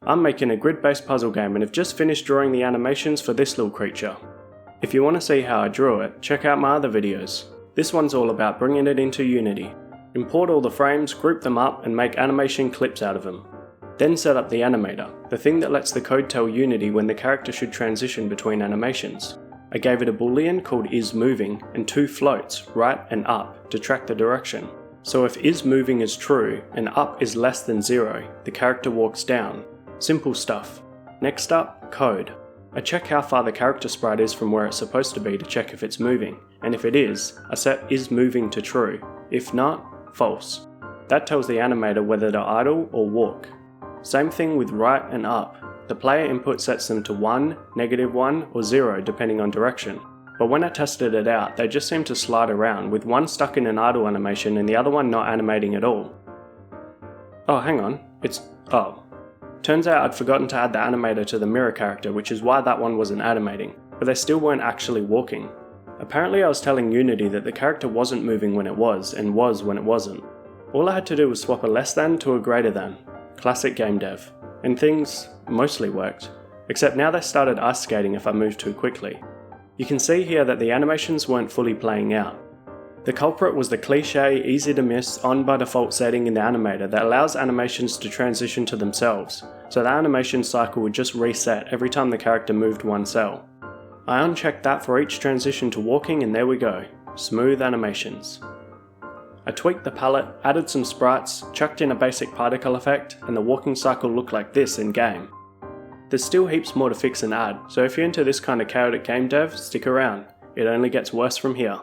I'm making a grid-based puzzle game and have just finished drawing the animations for this little creature. If you want to see how I drew it, check out my other videos. This one's all about bringing it into Unity. Import all the frames, group them up, and make animation clips out of them. Then set up the animator, the thing that lets the code tell Unity when the character should transition between animations. I gave it a boolean called isMoving and 2 floats, right and up, to track the direction. So if isMoving is true and up is less than 0, the character walks down. Simple stuff. Next up, code. I check how far the character sprite is from where it's supposed to be to check if it's moving, and if it is, I set isMoving to true. If not, false. That tells the animator whether to idle or walk. Same thing with right and up. The player input sets them to 1, -1, or 0 depending on direction. But when I tested it out, they just seem to slide around, with one stuck in an idle animation and the other one not animating at all. Oh, hang on. Turns out I'd forgotten to add the animator to the mirror character, which is why that one wasn't animating, but they still weren't actually walking. Apparently I was telling Unity that the character wasn't moving when it was, and was when it wasn't. All I had to do was swap a less than to a greater than. Classic game dev. And things mostly worked, except now they started ice skating if I moved too quickly. You can see here that the animations weren't fully playing out. The culprit was the cliche, easy to miss, on by default setting in the animator that allows animations to transition to themselves, so the animation cycle would just reset every time the character moved one cell. I unchecked that for each transition to walking and there we go, smooth animations. I tweaked the palette, added some sprites, chucked in a basic particle effect, and the walking cycle looked like this in game. There's still heaps more to fix and add, so if you're into this kind of chaotic game dev, stick around. It only gets worse from here.